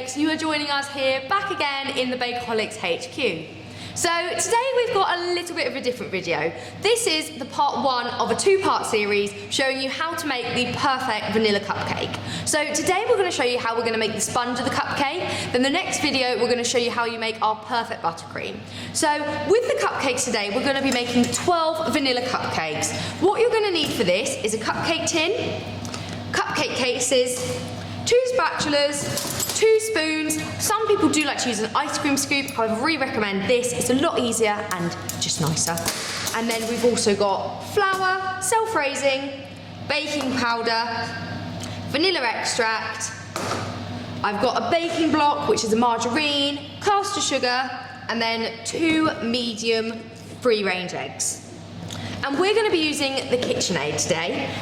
Cupcakes. You are joining us here back again in the Bakeaholics HQ. So today we've got a little bit of a different video. This is the part one of a two-part series showing you how to make the perfect vanilla cupcake. So today we're going to show you how we're going to make the sponge of the cupcake. Then the next video we're going to show you how you make our perfect buttercream. So with the cupcakes today we're going to be making 12 vanilla cupcakes. What you're going to need for this is a cupcake tin, cupcake cases, 2 spatulas, 2 spoons. Some people do like to use an ice cream scoop, however we recommend this. It's a lot easier and just nicer. And then we've also got flour, self-raising, baking powder, vanilla extract. I've got a baking block, which is a margarine, caster sugar, and then 2 medium free-range eggs. And we're going to be using the KitchenAid today.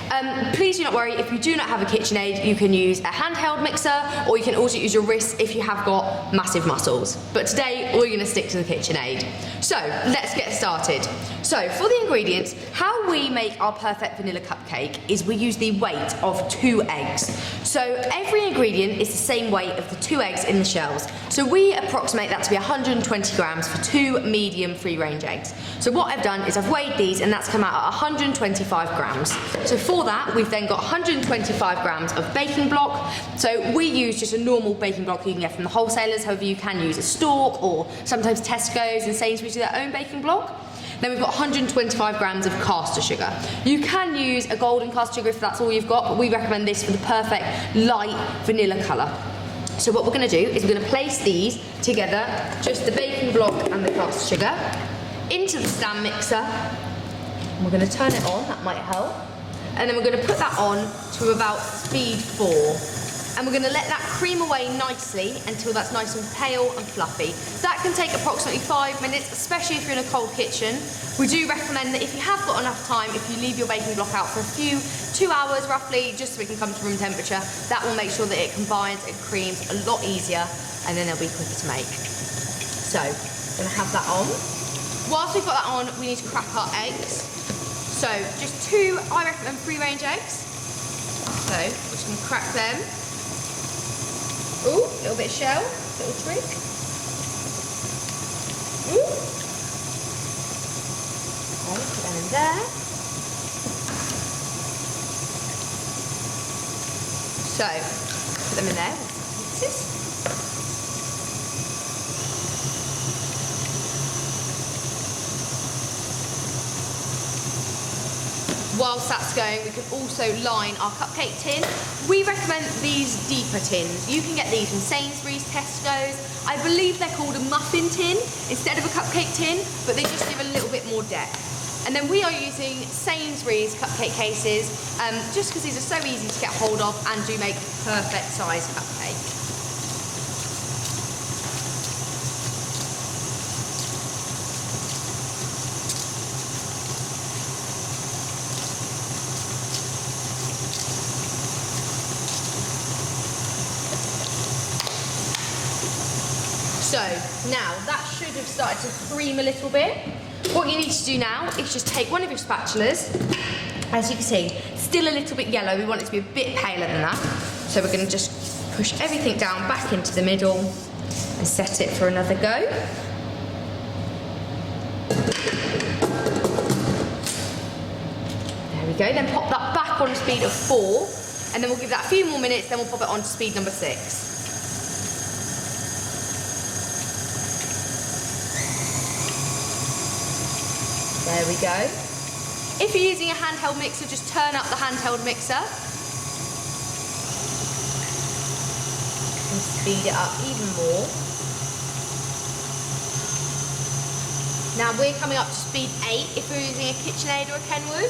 Please do not worry, if you do not have a KitchenAid, you can use a handheld mixer, or you can also use your wrist if you have got massive muscles. But today, we're going to stick to the KitchenAid. So, let's get started. So, for the ingredients, how we make our perfect vanilla cupcake is we use the weight of 2 eggs. So, every ingredient is the same weight of the 2 eggs in the shells. So, we approximate that to be 120 grams for 2 medium free-range eggs. So, what I've done is I've weighed these, and that's come out at 125 grams. So for that, we've then got 125 grams of baking block. So we use just a normal baking block you can get from the wholesalers. However, you can use a Stork, or sometimes Tesco's and Sainsbury's do their own baking block. Then we've got 125 grams of caster sugar. You can use a golden caster sugar if that's all you've got, but we recommend this for the perfect light vanilla colour. So what we're going to do is we're going to place these together, just the baking block and the caster sugar, into the stand mixer. We're going to turn it on, that might help. And then we're going to put that on to about speed 4. And we're going to let that cream away nicely until that's nice and pale and fluffy. That can take approximately 5 minutes, especially if you're in a cold kitchen. We do recommend that if you have got enough time, if you leave your baking block out for 2 hours roughly, just so it can come to room temperature, that will make sure that it combines and creams a lot easier, and then they'll be quicker to make. So, I'm going to have that on. Whilst we've got that on, we need to crack our eggs. So, just 2, I recommend free-range eggs. So, we're just going to crack them. Ooh, a little bit of shell, little trick. Ooh. Okay, put them in there. So, put them in there with pieces. Whilst that's going, we can also line our cupcake tin. We recommend these deeper tins. You can get these from Sainsbury's, Tesco's. I believe they're called a muffin tin instead of a cupcake tin, but they just give a little bit more depth. And then we are using Sainsbury's cupcake cases, just because these are so easy to get hold of and do make a perfect size cupcake. So now that should have started to cream a little bit. What you need to do now is just take one of your spatulas. As you can see, still a little bit yellow. We want it to be a bit paler than that. So we're going to just push everything down back into the middle and set it for another go. There we go. Then pop that back on speed of 4, and then we'll give that a few more minutes. Then we'll pop it on to speed number 6. There we go. If you're using a handheld mixer, just turn up the handheld mixer and speed it up even more. Now we're coming up to speed 8 if we're using a KitchenAid or a Kenwood.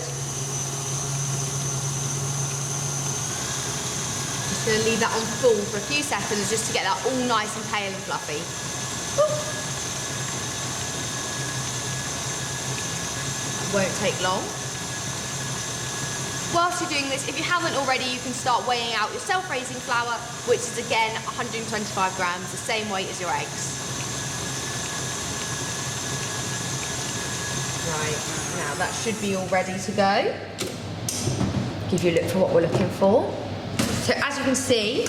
Just going to leave that on full for a few seconds just to get that all nice and pale and fluffy. Woo. Won't take long. Whilst you're doing this, if you haven't already, you can start weighing out your self-raising flour, which is again 125 grams, the same weight as your eggs. Right, now that should be all ready to go. Give you a look for what we're looking for. So as you can see,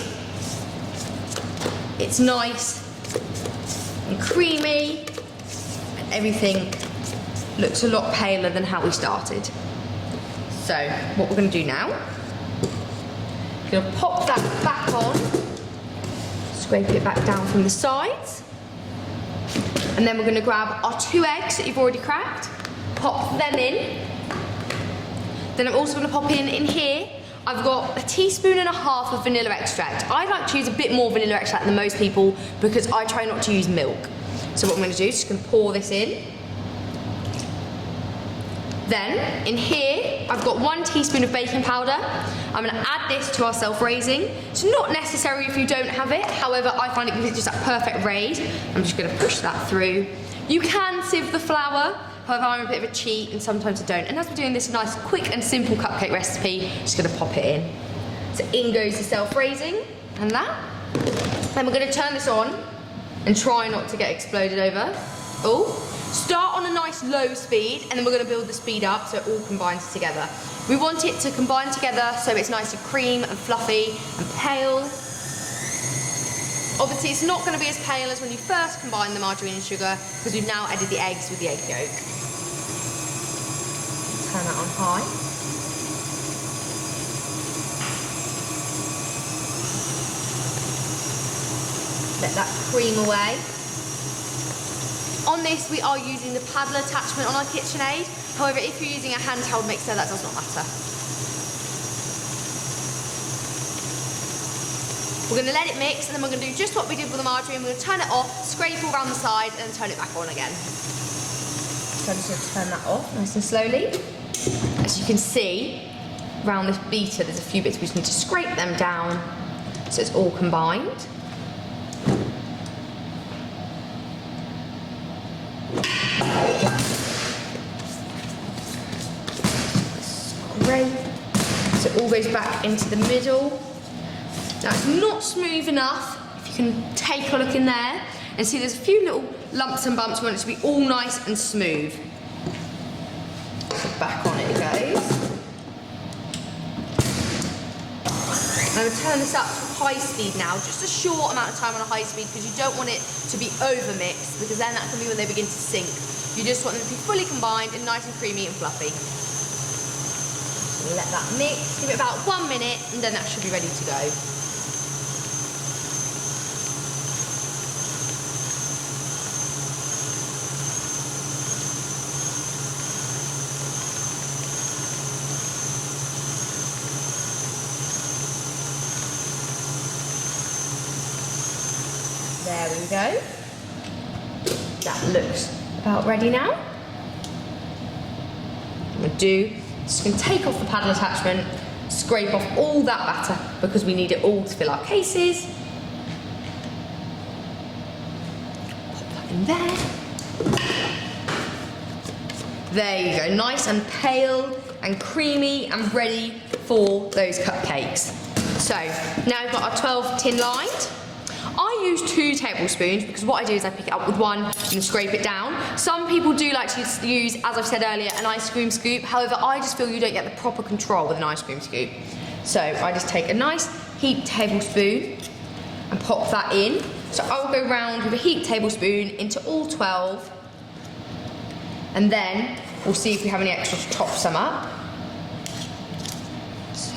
it's nice and creamy, and everything looks a lot paler than how we started. So what we're going to do now, we're going to pop that back on, scrape it back down from the sides, and then we're going to grab our 2 eggs that you've already cracked, pop them in. Then I'm also going to pop in here, I've got 1.5 teaspoons of vanilla extract. I like to use a bit more vanilla extract than most people because I try not to use milk. So what I'm going to do is just going to pour this in. Then, in here, I've got 1 teaspoon of baking powder. I'm going to add this to our self-raising. It's not necessary if you don't have it. However, I find it gives it just that perfect raise. I'm just going to push that through. You can sieve the flour. However, I'm a bit of a cheat and sometimes I don't. And as we're doing this nice, quick and simple cupcake recipe, just going to pop it in. So in goes the self-raising and that. Then we're going to turn this on and try not to get exploded over. Oh. Start on a nice low speed and then we're going to build the speed up so it all combines together. We want it to combine together so it's nice and cream and fluffy and pale. Obviously it's not going to be as pale as when you first combine the margarine and sugar because we've now added the eggs with the egg yolk. Turn that on high. Let that cream away. On this, we are using the paddle attachment on our KitchenAid. However, if you're using a handheld mixer, that does not matter. We're going to let it mix, and then we're going to do just what we did with the margarine. We're going to turn it off, scrape all around the side, and then turn it back on again. So I'm just going to turn that off nice and slowly. As you can see, around this beater, there's a few bits we just need to scrape them down so it's all combined. Great. So it all goes back into the middle. Now it's not smooth enough. If you can take a look in there and see there's a few little lumps and bumps. We want it to be all nice and smooth. So back on it goes. I'm going to turn this up to high speed now, just a short amount of time on a high speed because you don't want it to be over mixed because then that can be when they begin to sink. You just want them to be fully combined and nice and creamy and fluffy. Let that mix, give it about 1 minute and then that should be ready to go. There we go. That looks about ready now. I'm going to do just going to take off the paddle attachment, scrape off all that batter because we need it all to fill our cases. Pop that in there. There you go, nice and pale and creamy and ready for those cupcakes. So now we've got our 12 tin lined. I use 2 tablespoons because what I do is I pick it up with 1 and scrape it down. Some people do like to use, as I've said earlier, an ice cream scoop. However, I just feel you don't get the proper control with an ice cream scoop. So I just take a nice heaped tablespoon and pop that in. So I'll go round with a heaped tablespoon into all 12. And then we'll see if we have any extra to top some up. So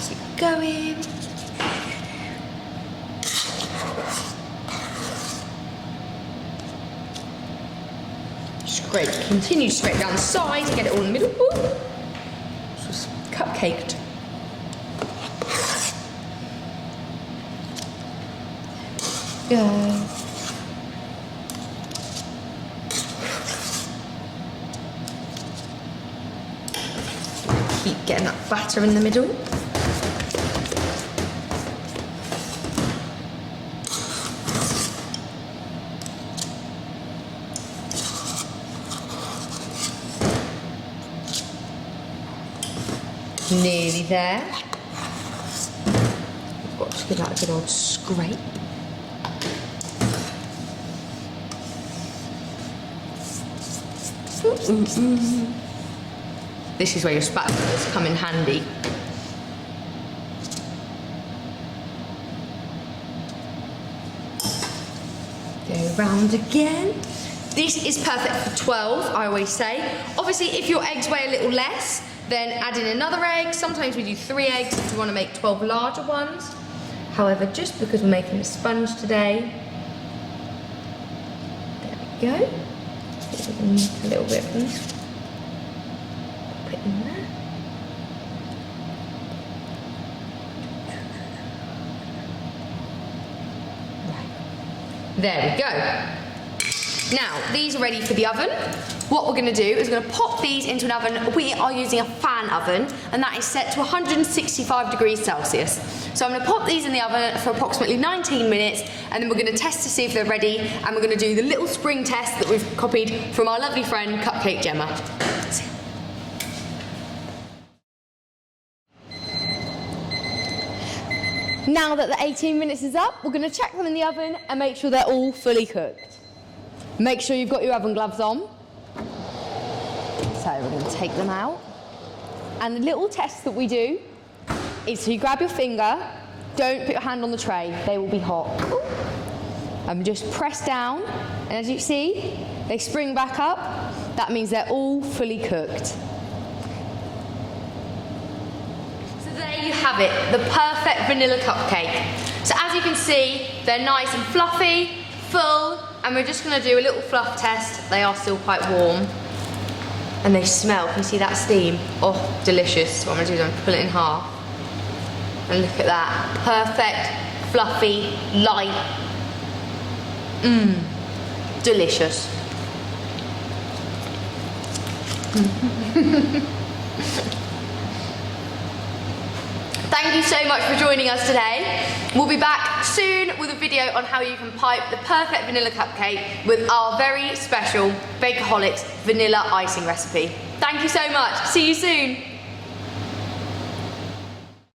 keep going. Scrape, continue to scrape down the side to get it all in the middle. Ooh. Just cupcaked. Go. Keep getting that batter in the middle. Nearly there. I've got to give that a good old scrape. This is where your spatulas come in handy. around again. This is perfect for 12, I always say. Obviously, if your eggs weigh a little less, then add in another egg. Sometimes we do 3 eggs if you want to make 12 larger ones. However, just because we're making a sponge today, there we go. A little bit of this. Put it in there. Right. There we go. Now, these are ready for the oven. What we're going to do is we're going to pop these into an oven. We are using a fan oven, and that is set to 165 degrees Celsius. So I'm going to pop these in the oven for approximately 19 minutes, and then we're going to test to see if they're ready, and we're going to do the little spring test that we've copied from our lovely friend Cupcake Gemma. Now that the 18 minutes is up, we're going to check them in the oven and make sure they're all fully cooked. Make sure you've got your oven gloves on. So we're going to take them out. And the little test that we do is so you grab your finger, don't put your hand on the tray, they will be hot. And just press down, and as you see, they spring back up. That means they're all fully cooked. So there you have it, the perfect vanilla cupcake. So as you can see, they're nice and fluffy, full, and we're just going to do a little fluff test. They are still quite warm. And they smell. Can you see that steam? Oh, delicious. So what I'm going to do is I'm going to pull it in half. And look at that. Perfect, fluffy, light. Mmm. Delicious. Thank you so much for joining us today. We'll be back soon with a video on how you can pipe the perfect vanilla cupcake with our very special Bakeaholics vanilla icing recipe. Thank you so much. See you soon.